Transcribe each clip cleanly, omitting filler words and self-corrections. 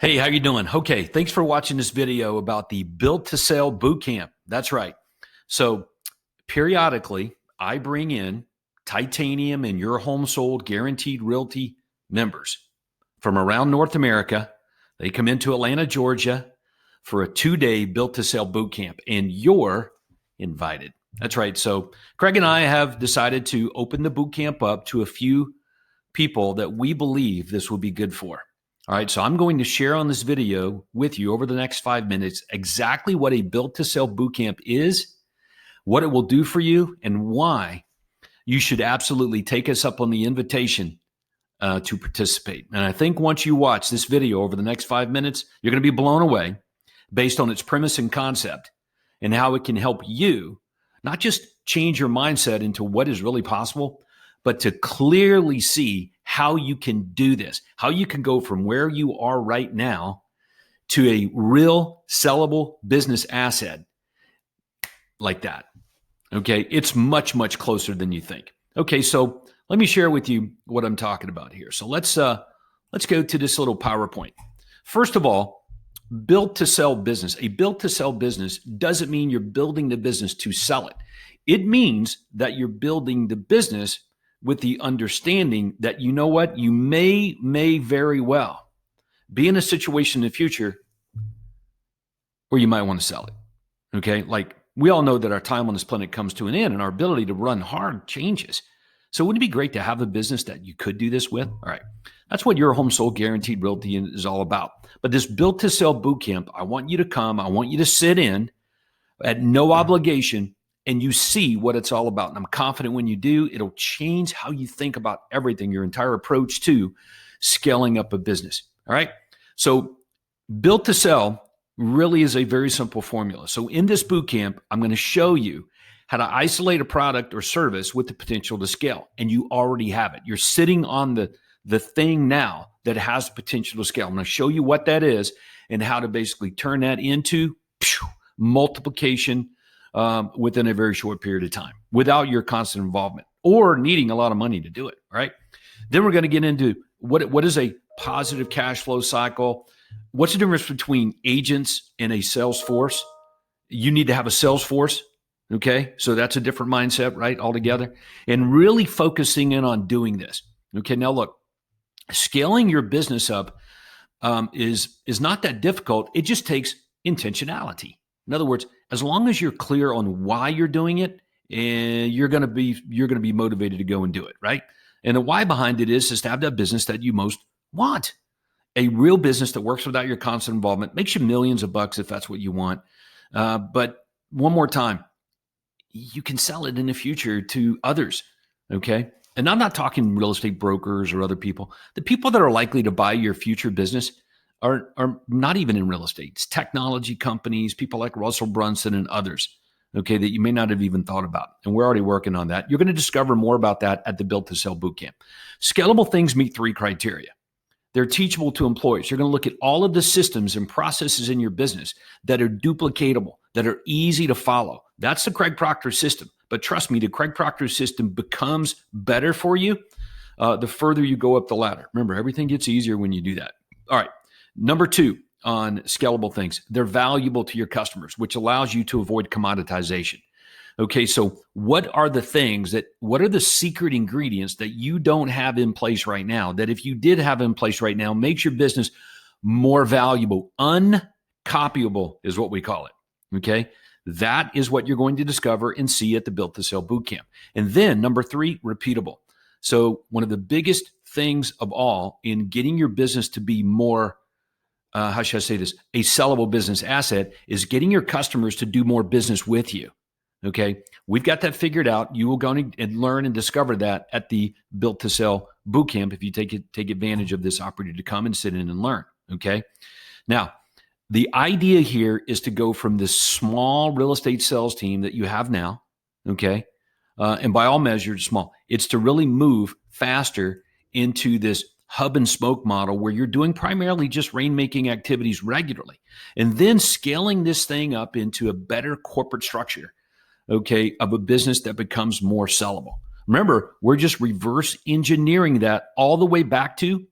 Hey, how you doing? Okay, thanks for watching this video about the Built to Sell Bootcamp. That's right. So periodically, I bring in titanium and your home sold guaranteed realty members from around North America. They come into Atlanta, Georgia for a 2-day Built to Sell Bootcamp, and you're invited. That's right. So Craig and I have decided to open the bootcamp up to a few people that we believe this will be good for. All right, so I'm going to share on this video with you over the next 5 minutes exactly what a Built to Sell Bootcamp is, what it will do for you, and why you should absolutely take us up on the invitation to participate. And I think once you watch this video over the next 5 minutes, you're going to be blown away based on its premise and concept and how it can help you not just change your mindset into what is really possible, but to clearly see how you can do this, how you can go from where you are right now to a real sellable business asset like that. Okay, it's much, much closer than you think. Okay, so let me share with you what I'm talking about here. So let's go to this little PowerPoint. First of all, built to sell business. A built to sell business doesn't mean you're building the business to sell it. It means that you're building the business with the understanding that, you know what, you may very well be in a situation in the future where you might want to sell it. Okay, like we all know that our time on this planet comes to an end and our ability to run hard changes. So wouldn't it be great to have a business that you could do this with? All right, that's what your home sold guaranteed realty is all about. But this Built to Sell Bootcamp, I want you to come, I want you to sit in at no obligation and you see what it's all about. And I'm confident when you do, it'll change how you think about everything, your entire approach to scaling up a business. All right. So Built to Sell really is a very simple formula. So in this bootcamp, I'm going to show you how to isolate a product or service with the potential to scale. And you already have it. You're sitting on the thing now that has potential to scale. I'm going to show you what that is and how to basically turn that into multiplication within a very short period of time without your constant involvement or needing a lot of money to do it. Right. Then we're going to get into what is a positive cash flow cycle. What's the difference between agents and a sales force? You need to have a sales force. Okay. So that's a different mindset, right? Altogether, and really focusing in on doing this. Okay. Now look, scaling your business up is not that difficult. It just takes intentionality. In other words, as long as you're clear on why you're doing it, you're going to be motivated to go and do it, right? And the why behind it is to have that business that you most want. A real business that works without your constant involvement, makes you millions of bucks if that's what you want. But one more time, you can sell it in the future to others, okay? And I'm not talking real estate brokers or other people. The people that are likely to buy your future business are not even in real estate. It's technology companies, people like Russell Brunson and others, okay, that you may not have even thought about. And we're already working on that. You're going to discover more about that at the Built to Sell Bootcamp. Scalable things meet 3 criteria. They're teachable to employees. You're going to look at all of the systems and processes in your business that are duplicatable, that are easy to follow. That's the Craig Proctor system. But trust me, the Craig Proctor system becomes better for you the further you go up the ladder. Remember, everything gets easier when you do that. All right. Number 2 on scalable things, they're valuable to your customers, which allows you to avoid commoditization. Okay, so what are the secret ingredients that you don't have in place right now that if you did have in place right now, makes your business more valuable? Uncopyable is what we call it, okay? That is what you're going to discover and see at the Built to Sell Bootcamp. And then number 3, repeatable. So one of the biggest things of all in getting your business to be more how should I say this? A sellable business asset is getting your customers to do more business with you. Okay. We've got that figured out. You will go and learn and discover that at the Built to Sell Bootcamp if you take advantage of this opportunity to come and sit in and learn. Okay. Now, the idea here is to go from this small real estate sales team that you have now. Okay. And by all measures, small. It's to really move faster into this hub and spoke model where you're doing primarily just rainmaking activities regularly and then scaling this thing up into a better corporate structure, okay, of a business that becomes more sellable. Remember, we're just reverse engineering that all the way back to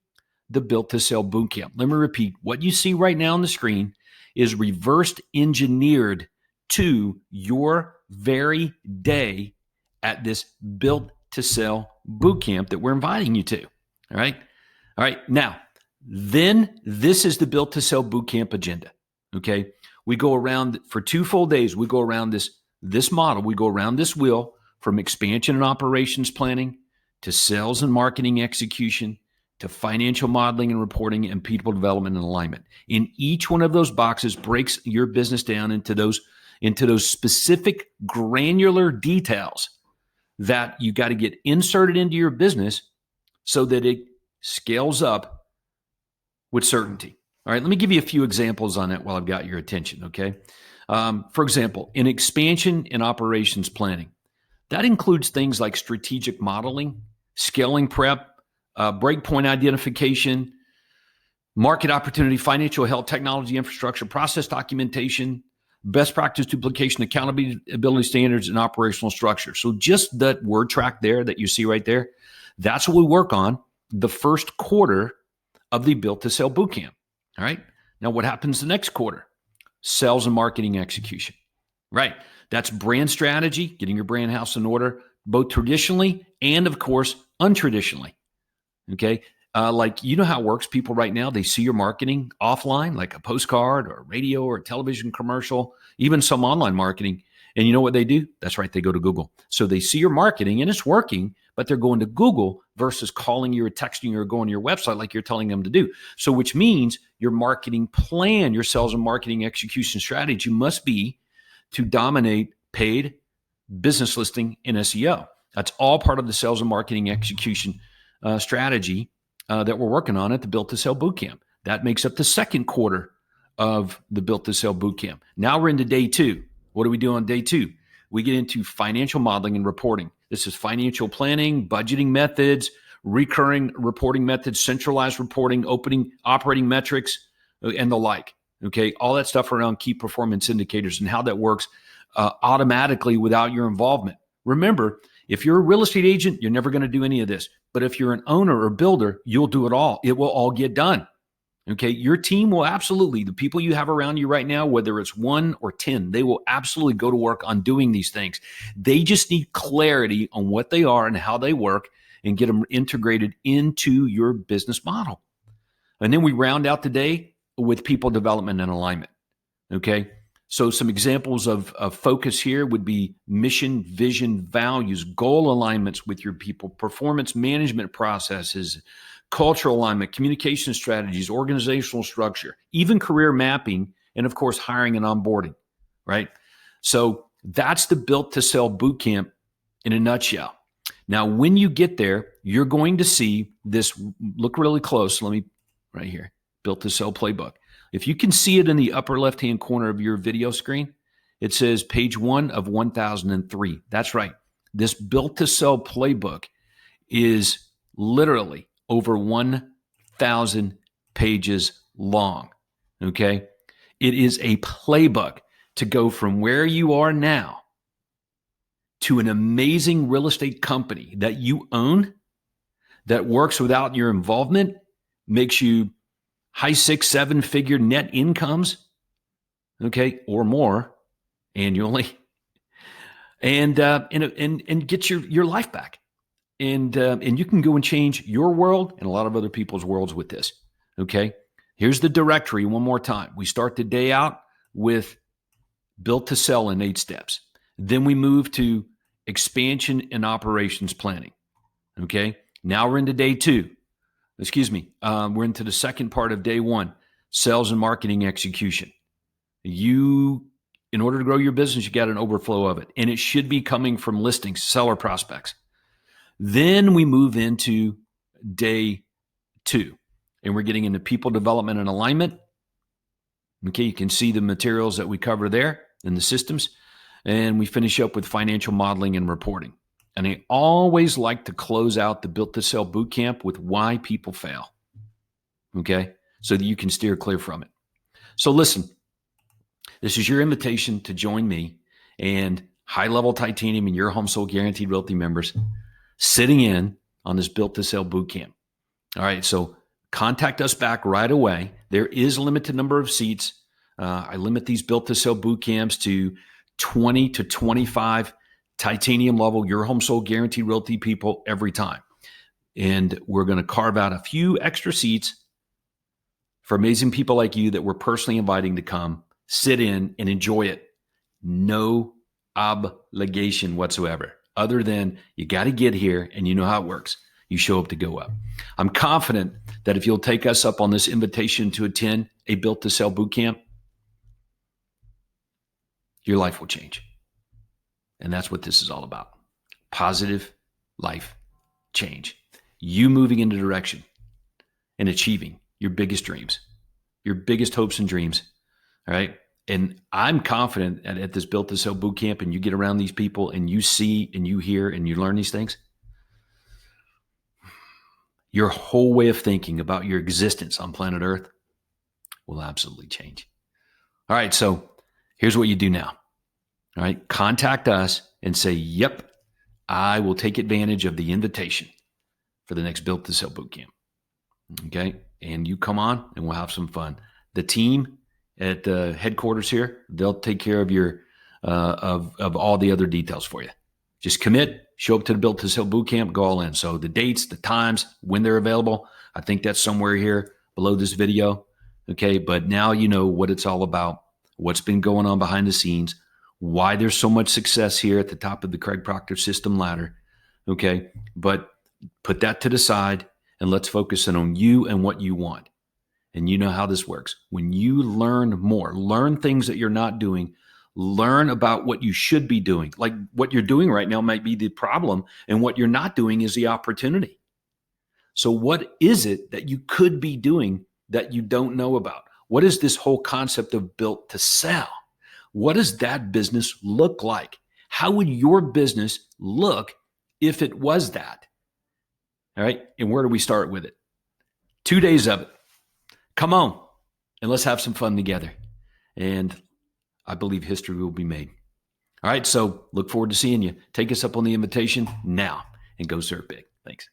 the Built to Sell Bootcamp. Let me repeat, what you see right now on the screen is reversed engineered to your very day at this Built to Sell Bootcamp that we're inviting you to. All right. All right. Now, then this is the Built to Sell Bootcamp agenda. Okay. We go around for 2 full days. We go around this model. We go around this wheel from expansion and operations planning to sales and marketing execution to financial modeling and reporting and people development and alignment. In each one of those boxes breaks your business down into those specific granular details that you got to get inserted into your business so that it scales up with certainty. All right, let me give you a few examples on that while I've got your attention, okay? For example, in expansion and operations planning, that includes things like strategic modeling, scaling prep, breakpoint identification, market opportunity, financial health, technology infrastructure, process documentation, best practice duplication, accountability standards, and operational structure. So just that word track there that you see right there, that's what we work on the first quarter of the Built to Sell Bootcamp. All right. Now, what happens the next quarter? Sales and marketing execution. Right. That's brand strategy, getting your brand house in order, both traditionally and, of course, untraditionally. Okay. Like, you know how it works. People right now, they see your marketing offline, like a postcard or a radio or a television commercial, even some online marketing. And you know what they do? That's right. They go to Google. So they see your marketing and it's working, but they're going to Google versus calling you or texting you or going to your website like you're telling them to do. So which means your marketing plan, your sales and marketing execution strategy must be to dominate paid business listing and SEO. That's all part of the sales and marketing execution strategy that we're working on at the Built to Sell Bootcamp. That makes up the second quarter of the Built to Sell Bootcamp. Now we're into day 2. What do we do on day 2? We get into financial modeling and reporting. This is financial planning, budgeting methods, recurring reporting methods, centralized reporting, operating metrics, and the like. Okay, all that stuff around key performance indicators and how that works automatically without your involvement. Remember, if you're a real estate agent, you're never going to do any of this. But if you're an owner or builder, you'll do it all. It will all get done. Okay, your team will absolutely, the people you have around you right now, whether it's 1 or 10, they will absolutely go to work on doing these things. They just need clarity on what they are and how they work and get them integrated into your business model. And then we round out the day with people development and alignment. Okay, so some examples of focus here would be mission, vision, values, goal alignments with your people, performance management processes, cultural alignment, communication strategies, organizational structure, even career mapping, and of course, hiring and onboarding, right? So that's the Built to Sell Bootcamp in a nutshell. Now, when you get there, you're going to see this, look really close. Let me, right here, Built to Sell Playbook. If you can see it in the upper left-hand corner of your video screen, it says page 1 of 1003. That's right. This Built to Sell Playbook is literally over 1,000 pages long, okay? It is a playbook to go from where you are now to an amazing real estate company that you own, that works without your involvement, makes you high 6-7 figure net incomes, okay, or more annually, and get your life back. And you can go and change your world and a lot of other people's worlds with this, okay? Here's the directory one more time. We start the day out with Built to Sell in 8 steps. Then we move to expansion and operations planning, okay? Now we're into day 2. We're into the second part of day 1, sales and marketing execution. In order to grow your business, you got an overflow of it, and it should be coming from listings, seller prospects. Then we move into day 2, and we're getting into people development and alignment. Okay, you can see the materials that we cover there in the systems, and we finish up with financial modeling and reporting. And I always like to close out the Built to Sell Bootcamp with why people fail, okay, so that you can steer clear from it. So listen, this is your invitation to join me and high-level titanium and your home sold guaranteed realty members sitting in on this Built to Sell Bootcamp. All right, so contact us back right away. There is a limited number of seats. I limit these built to sell boot camps to 20 to 25 titanium level, your home sold guaranteed realty people every time. And we're going to carve out a few extra seats for amazing people like you that we're personally inviting to come, sit in, and enjoy it. No obligation whatsoever, other than you got to get here and you know how it works. You show up to go up. I'm confident that if you'll take us up on this invitation to attend a Built to Sell Bootcamp, your life will change. And that's what this is all about. Positive life change. You moving in the direction and achieving your biggest dreams, your biggest hopes and dreams. All right. And I'm confident at this Built to Sell Bootcamp, and you get around these people and you see and you hear and you learn these things, your whole way of thinking about your existence on planet Earth will absolutely change. All right. So here's what you do now. All right. Contact us and say, yep, I will take advantage of the invitation for the next Built to Sell Bootcamp. Okay. And you come on and we'll have some fun. The team at the headquarters here, they'll take care of your, of all the other details for you. Just commit, show up to the Built to Sell Bootcamp, go all in. So the dates, the times, when they're available, I think that's somewhere here below this video. Okay. But now you know what it's all about, what's been going on behind the scenes, why there's so much success here at the top of the Craig Proctor system ladder. Okay. But put that to the side and let's focus in on you and what you want. And you know how this works. When you learn more, learn things that you're not doing, learn about what you should be doing. Like what you're doing right now might be the problem, and what you're not doing is the opportunity. So what is it that you could be doing that you don't know about? What is this whole concept of Built to Sell? What does that business look like? How would your business look if it was that? All right. And where do we start with it? 2 days of it. Come on and let's have some fun together. And I believe history will be made. All right. So look forward to seeing you. Take us up on the invitation now and go serve big. Thanks.